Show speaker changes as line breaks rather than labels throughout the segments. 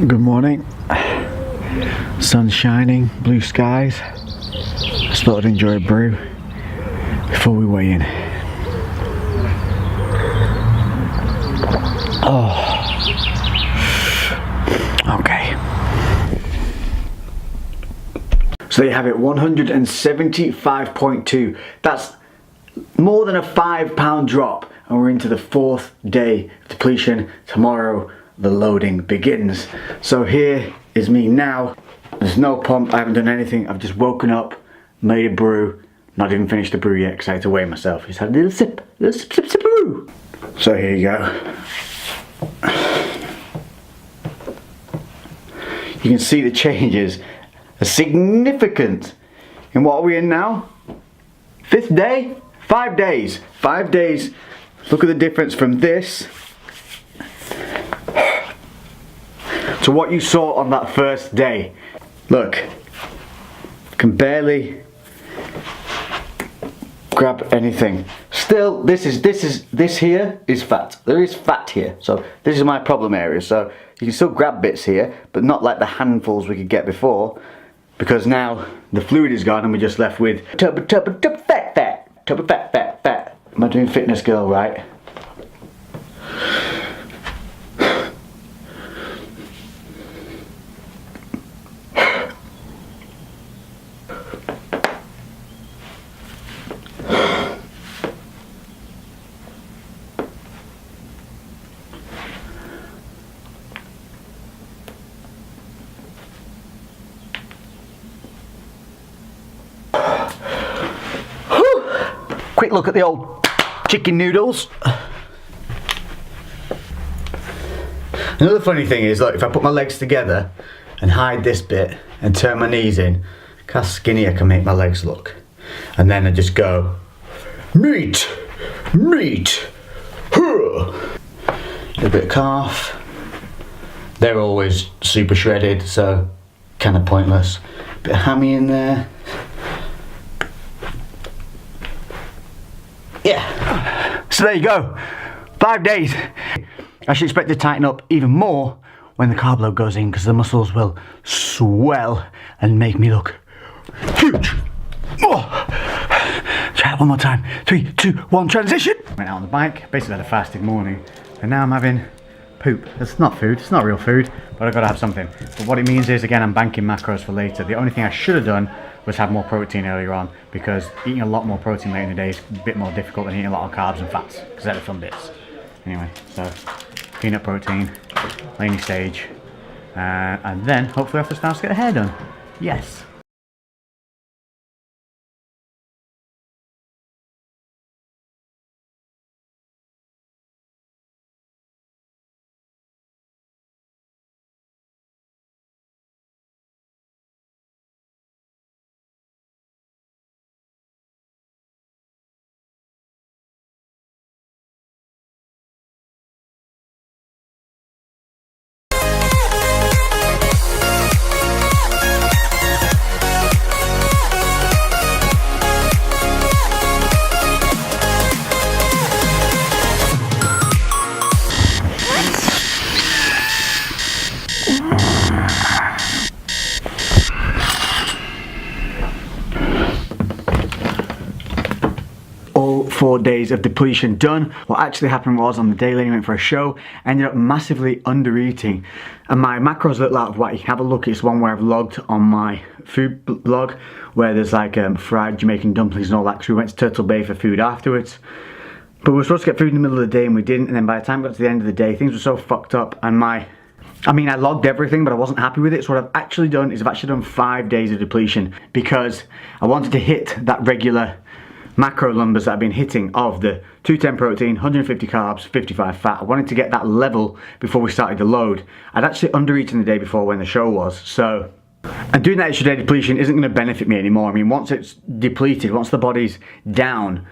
Good morning. Sun shining, blue skies. Just thought I'd enjoy a brew before we weigh in. Oh. Okay. So there you have it, 175.2. That's more than a £5 drop, and we're into the 4th day of depletion. Tomorrow the loading begins. So here is me now. There's no pump, I haven't done anything. I've just woken up, made a brew, not even finished the brew yet because I had to weigh myself. Just had a little sip of brew. So here you go. You can see the changes are significant. And what are we in now? 5th day? 5 days. 5 days. Look at the difference from this to what you saw on that first day. Look, can barely grab anything. Still, this here is fat. There is fat here, so this is my problem area. So you can still grab bits here, but not like the handfuls we could get before, because now the fluid is gone and we're just left with tub of fat. Am I doing fitness girl right? Quick look at the old chicken noodles. Another funny thing is, look, if I put my legs together and hide this bit and turn my knees in, look how skinny I can make my legs look. And then I just go, meat, meat, huh. A bit of calf. They're always super shredded, so kind of pointless. Bit of hammy in there. Yeah, so there you go, 5 days. I should expect to tighten up even more when the carb load goes in, because the muscles will swell and make me look huge. Oh. Try it one more time. 3, 2, 1, transition. Went out on the bike, basically had a fasted morning, and now I'm having poop. It's not food, it's not real food, but I've got to have something. But what it means is, again, I'm banking macros for later. The only thing I should have done was have more protein earlier on, because eating a lot more protein later in the day is a bit more difficult than eating a lot of carbs and fats, because they're the fun bits. Anyway, so peanut protein, Laney stage, and then hopefully off the start to get the hair done. Yes. All 4 days of depletion done. What actually happened was, on the day Laney went for a show, I ended up massively under eating, and my macros look out of whack. You can have a look, it's one where I've logged on my food blog, where there's like fried Jamaican dumplings and all that, because we went to Turtle Bay for food afterwards. But we were supposed to get food in the middle of the day and we didn't, and then by the time we got to the end of the day, things were so fucked up, and I logged everything, but I wasn't happy with it. So what I've actually done is I've actually done 5 days of depletion, because I wanted to hit that regular macro numbers that I've been hitting of the 210 protein, 150 carbs, 55 fat. I wanted to get that level before we started the load. I'd actually under-eaten the day before when the show was, so, and doing that extra day depletion isn't going to benefit me anymore. I mean, once it's depleted, once the body's down,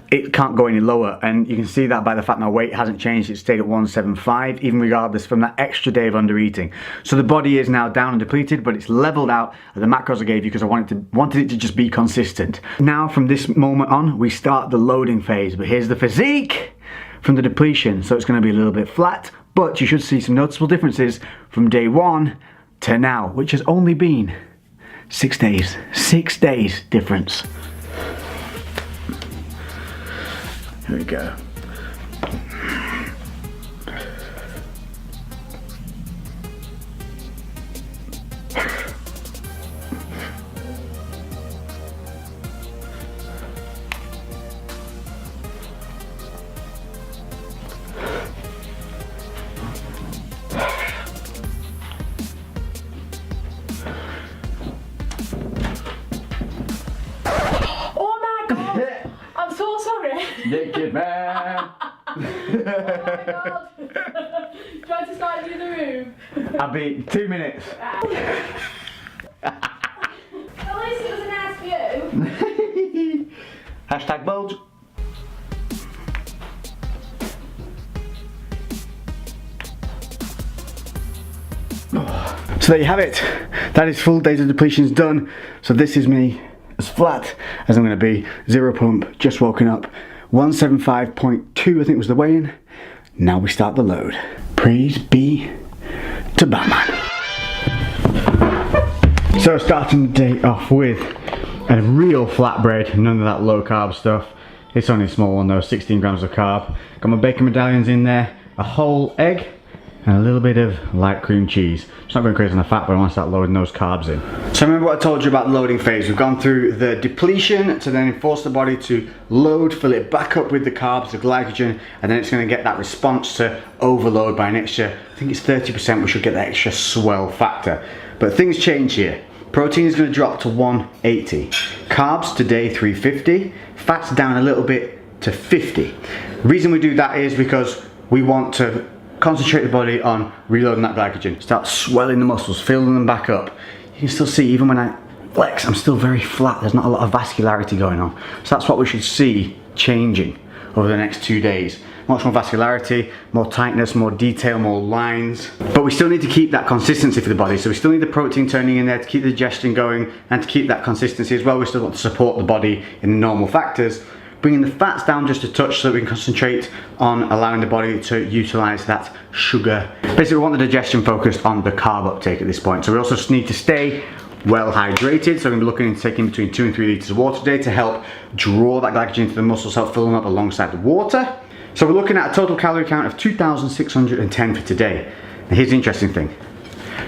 it can't go any lower, and you can see that by the fact my weight hasn't changed. It stayed at 175 even regardless from that extra day of under eating. So the body is now down and depleted, but it's leveled out at the macros I gave you, because I wanted it to just be consistent. Now from this moment on we start the loading phase, but here's the physique from the depletion, so it's going to be a little bit flat, but you should see some noticeable differences from day 1 to now, which has only been 6 days. 6 days difference. Here we go.
I'm so sorry.
Naked man.
Oh my god. Try to slide you in the room.
I'll be 2 minutes.
At least it was a nice view.
Hashtag bulge. So there you have it. That is full days of depletions done. So this is me as flat as I'm going to be. 0 pump, just woken up. 175.2 I think was the weigh-in. Now we start the load. Praise be to Batman. So starting the day off with a real flatbread, none of that low carb stuff. It's only a small one though, 16 grams of carb. Got my bacon medallions in there, a whole egg, and a little bit of light cream cheese. It's not going crazy on the fat, but I want to start loading those carbs in. So remember what I told you about the loading phase. We've gone through the depletion to then force the body to load, fill it back up with the carbs, the glycogen, and then it's going to get that response to overload by an extra, I think it's 30%, we should get that extra swell factor. But things change here. Protein is going to drop to 180. Carbs today 350. Fats down a little bit to 50. The reason we do that is because we want to concentrate the body on reloading that glycogen. Start swelling the muscles, filling them back up. You can still see, even when I flex, I'm still very flat. There's not a lot of vascularity going on. So that's what we should see changing over the next 2 days. Much more vascularity, more tightness, more detail, more lines. But we still need to keep that consistency for the body. So we still need the protein turning in there to keep the digestion going and to keep that consistency as well. We still want to support the body in the normal factors. Bringing the fats down just a touch so that we can concentrate on allowing the body to utilize that sugar. Basically, we want the digestion focused on the carb uptake at this point. So we also need to stay well hydrated. So we're going to be looking at taking between 2 and 3 liters of water a day to help draw that glycogen into the muscles, help fill them up alongside the water. So we're looking at a total calorie count of 2,610 for today. And here's the interesting thing.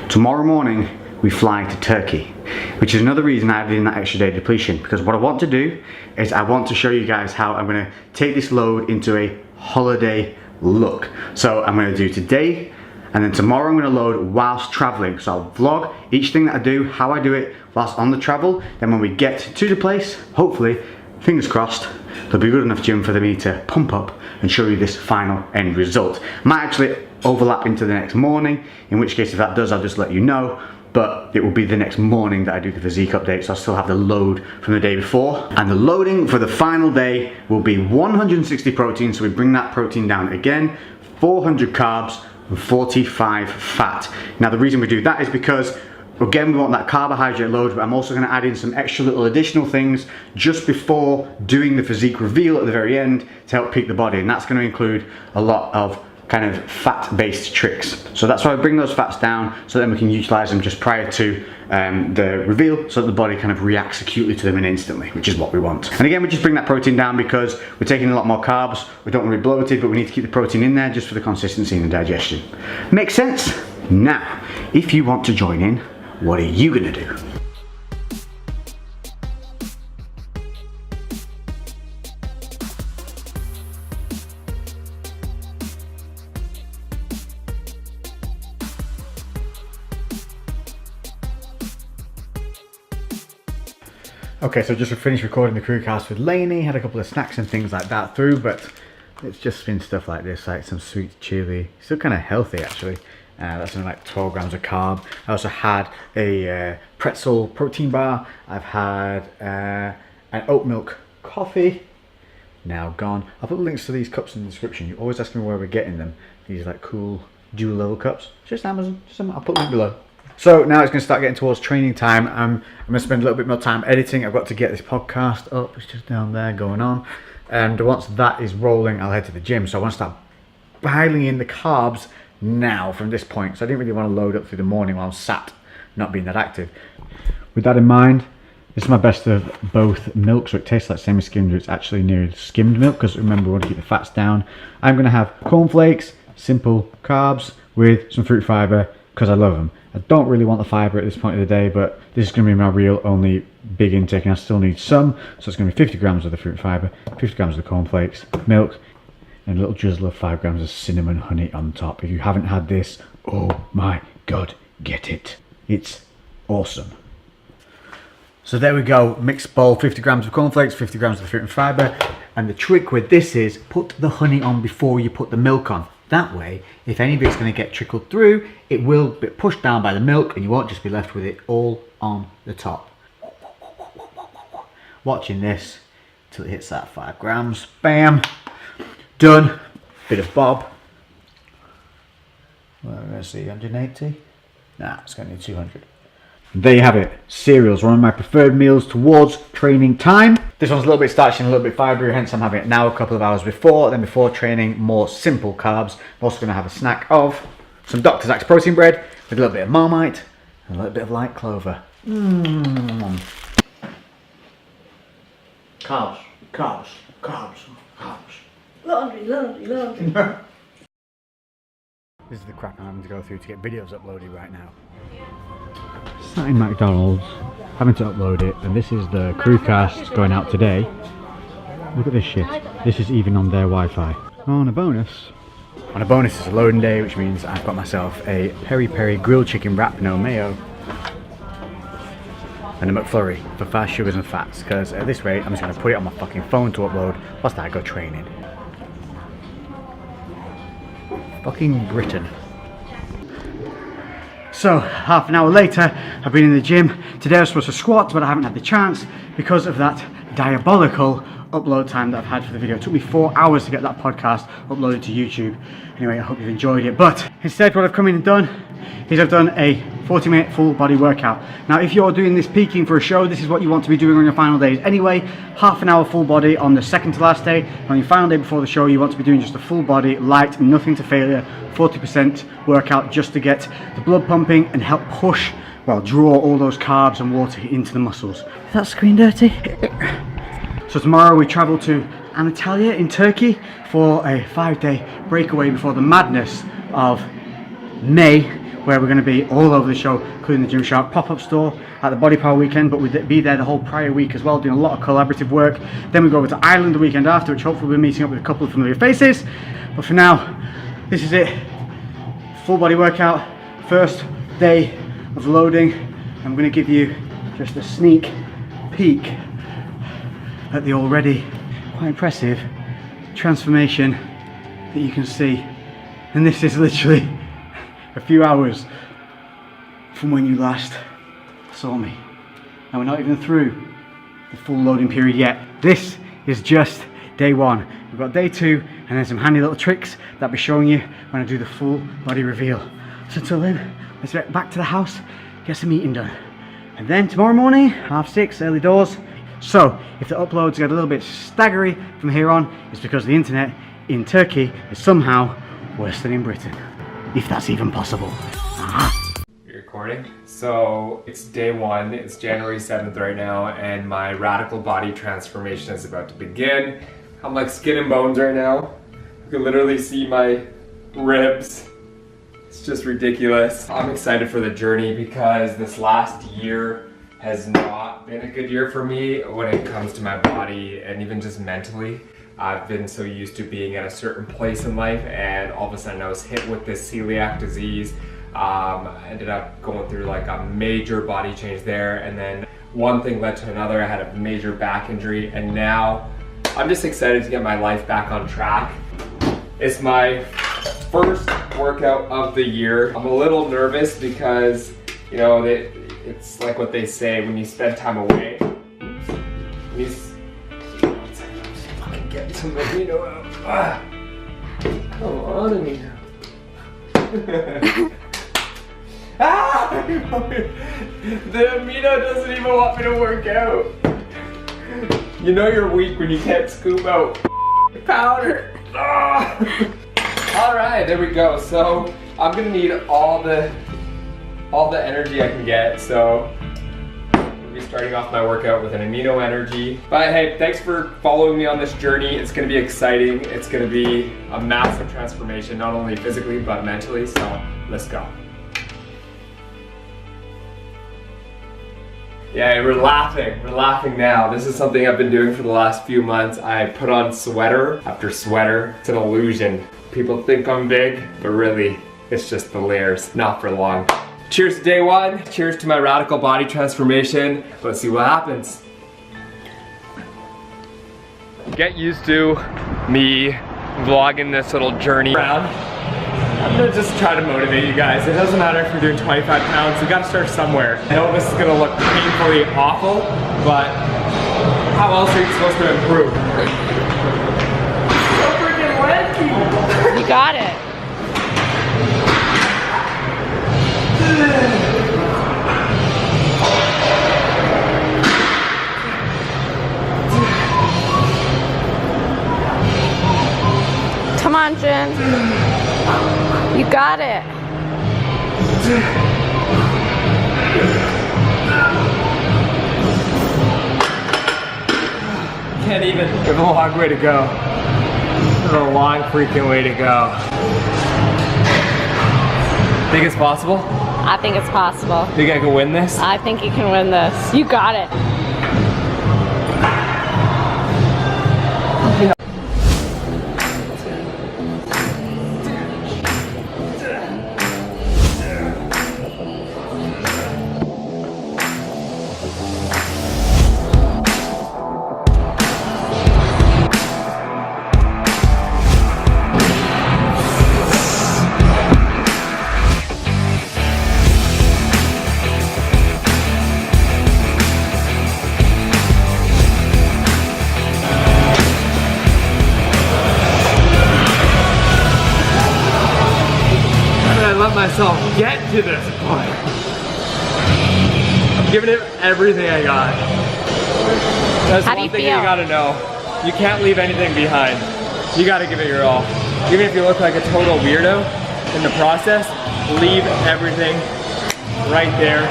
Tomorrow morning, we fly to Turkey, which is another reason I added in that extra day depletion, because what I want to do is I want to show you guys how I'm going to take this load into a holiday look. So I'm going to do today, and then tomorrow I'm going to load whilst traveling. So I'll vlog each thing that I do, how I do it whilst on the travel. Then when we get to the place, hopefully, fingers crossed, there'll be good enough gym for me to pump up and show you this final end result. Might actually overlap into the next morning, in which case if that does, I'll just let you know. But it will be the next morning that I do the physique update, so I'll still have the load from the day before. And the loading for the final day will be 160 protein, so we bring that protein down again, 400 carbs, and 45 fat. Now the reason we do that is because, again, we want that carbohydrate load, but I'm also going to add in some extra little additional things just before doing the physique reveal at the very end to help peak the body, and that's going to include a lot of kind of fat-based tricks. So that's why I bring those fats down, so then we can utilize them just prior to the reveal, so that the body kind of reacts acutely to them and instantly, which is what we want. And again, we just bring that protein down because we're taking a lot more carbs. We don't want to be bloated, but we need to keep the protein in there just for the consistency and the digestion. Makes sense? Now, if you want to join in, what are you gonna do? Okay, so just finished recording the Crewcast with Lainey, had a couple of snacks and things like that through, but it's just been stuff like this, like some sweet chili, still kind of healthy actually. That's only like 12 grams of carb. I also had a pretzel protein bar. I've had an oat milk coffee, now gone. I'll put links to these cups in the description. You always ask me where we're getting them. These like cool dual level cups, just Amazon, I'll put a link below. So now it's going to start getting towards training time. I'm going to spend a little bit more time editing. I've got to get this podcast up. It's just down there going on. And once that is rolling, I'll head to the gym. So I want to start piling in the carbs now from this point. So I didn't really want to load up through the morning while I'm sat, not being that active. With that in mind, this is my best of both milk, so it tastes like semi-skimmed, but it's actually near skimmed milk, because remember, we want to keep the fats down. I'm going to have cornflakes, simple carbs, with some fruit fibre, because I love them. I don't really want the fibre at this point of the day, but this is going to be my real only big intake, and I still need some, so it's going to be 50 grams of the fruit fibre, 50 grams of the cornflakes, milk, and a little drizzle of 5 grams of cinnamon honey on top. If you haven't had this, oh my god, get it. It's awesome. So there we go, mixed bowl, 50 grams of cornflakes, 50 grams of the fruit and fibre. And the trick with this is put the honey on before you put the milk on. That way, if any of it's going to get trickled through, it will be pushed down by the milk and you won't just be left with it all on the top. Watching this till it hits that 5 grams. Bam! Done. Bit of bob. Well, we're going to see 180. Nah, it's going to need 200. There you have it. Cereals, one of my preferred meals towards training time. This one's a little bit starchy and a little bit fibrous, hence I'm having it now a couple of hours before. Then before training, more simple carbs. I'm also going to have a snack of some Dr. Zach's protein bread with a little bit of Marmite and a little bit of light clover. Carbs, carbs, carbs, carbs.
Laundry.
This is the crap I'm having to go through to get videos uploaded right now. Sat in McDonald's, having to upload it, and this is the crewcast going out today. Look at this shit. This is even on their Wi-Fi. On a bonus. On a bonus is a loading day, which means I've got myself a peri peri grilled chicken wrap, no mayo, and a McFlurry for fast sugars and fats, because at this rate I'm just going to put it on my fucking phone to upload whilst I go training. Fucking Britain. So, half an hour later, I've been in the gym. Today I was supposed to squat, but I haven't had the chance because of that diabolical upload time that I've had for the video. It took me 4 hours to get that podcast uploaded to YouTube. Anyway, I hope you've enjoyed it. But instead, what I've come in and done is I've done a 40-minute full body workout. Now, if you're doing this peaking for a show, this is what you want to be doing on your final days anyway. Half an hour full body on the second to last day. On your final day before the show, you want to be doing just a full body, light, nothing to failure, 40% workout just to get the blood pumping and help push, well, draw all those carbs and water into the muscles. Is that screen dirty? So tomorrow we travel to Antalya in Turkey for a 5-day breakaway before the madness of May, where we're going to be all over the show, including the Gymshark pop-up store at the Body Power weekend, but we'll be there the whole prior week as well, doing a lot of collaborative work. Then we go over to Ireland the weekend after, which hopefully we'll be meeting up with a couple of familiar faces. But for now, this is it. Full body workout, first day of loading. I'm going to give you just a sneak peek at the already quite impressive transformation that you can see. And this is literally a few hours from when you last saw me. And we're not even through the full loading period yet. This is just day one. We've got day two and then some handy little tricks that I'll be showing you when I do the full body reveal. So until then, let's get back to the house, get some eating done. And then tomorrow morning, 6:30, early doors. So if the uploads get a little bit staggery from here on, it's because the internet in Turkey is somehow worse than in Britain. If that's even possible.
You're recording? So it's day one, it's January 7th right now, and my radical body transformation is about to begin. I'm like skin and bones right now. You can literally see my ribs. It's just ridiculous. I'm excited for the journey because this last year has not been a good year for me when it comes to my body and even just mentally. I've been so used to being at a certain place in life, and all of a sudden I was hit with this celiac disease. I ended up going through like a major body change there, and then one thing led to another. I had a major back injury, and now I'm just excited to get my life back on track. It's my first workout of the year. I'm a little nervous because, you know, it's like what they say, when you spend time away, get some amino out. Ah. Come on, amino. Ah! The amino doesn't even want me to work out. You know you're weak when you can't scoop out powder. Alright, there we go. So I'm gonna need all the energy I can get. So we'll be starting off my workout with an amino energy. But hey, thanks for following me on this journey. It's gonna be exciting. It's gonna be a massive transformation, not only physically but mentally. So let's go. Yeah, we're laughing now. This is something I've been doing for the last few months. I put on sweater after sweater. It's an illusion. People think I'm big, but really, it's just the layers, not for long. Cheers to day one. Cheers to my radical body transformation. Let's see what happens. Get used to me vlogging this little journey around. I'm gonna just try to motivate you guys. It doesn't matter if you're doing 25 pounds, you gotta start somewhere. I know this is gonna look painfully awful, but how else are you supposed to improve? So freaking lanky!
You got it. Come on, Jen. You got it.
Can't even. We have a long way to go. We have a long freaking way to go. Think it's possible?
I think it's possible.
Think I can win this?
I think you can win this. You got it.
Myself get to this point. I'm giving it everything I got. That's one thing you gotta know. You can't leave anything behind. You gotta give it your all. Even if you look like a total weirdo in the process, leave everything right there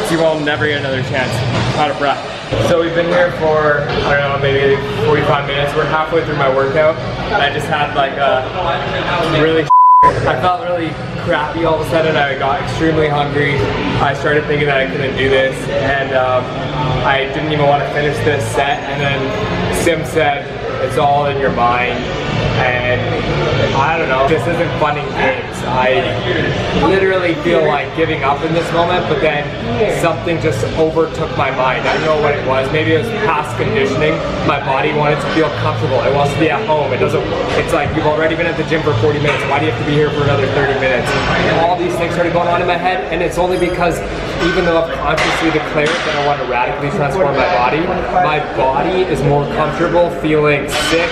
so you will never get another chance. Out of breath. So we've been here for, I don't know, maybe 45 minutes. We're halfway through my workout. I just had like a really I felt really crappy all of a sudden. I got extremely hungry. I started thinking that I couldn't do this, and I didn't even want to finish this set. And then Sim said, it's all in your mind. And I don't know, this isn't fun and games. I literally feel like giving up in this moment, but then something just overtook my mind. I don't know what it was. Maybe it was past conditioning. My body wanted to feel comfortable. It wants to be at home. It's like you've already been at the gym for 40 minutes. Why do you have to be here for another 30 minutes? All these things started going on in my head, and it's only because even though I've consciously declared that I want to radically transform my body is more comfortable feeling sick,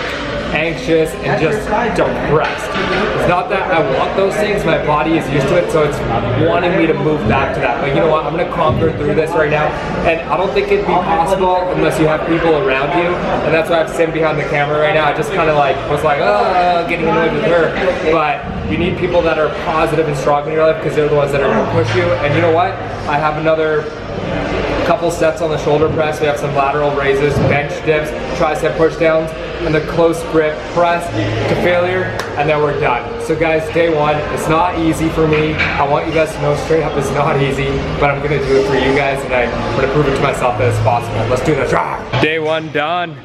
anxious, and just depressed. It's not that I want those things, my body is used to it, so it's wanting me to move back to that. But you know what, I'm gonna conquer through this right now, and I don't think it'd be possible unless you have people around you, and that's why I have Sim behind the camera right now. I just kind of was like, oh, getting annoyed with her, but you need people that are positive and strong in your life because they're the ones that are gonna push you. And you know what, I have another couple sets on the shoulder press. We have some lateral raises, bench dips, tricep push downs, and the close grip press to failure, and then we're done. So guys, day one, it's not easy for me. I want you guys to know straight up it's not easy, but I'm gonna do it for you guys, and I'm gonna prove it to myself that it's possible. Let's do this. Day one done.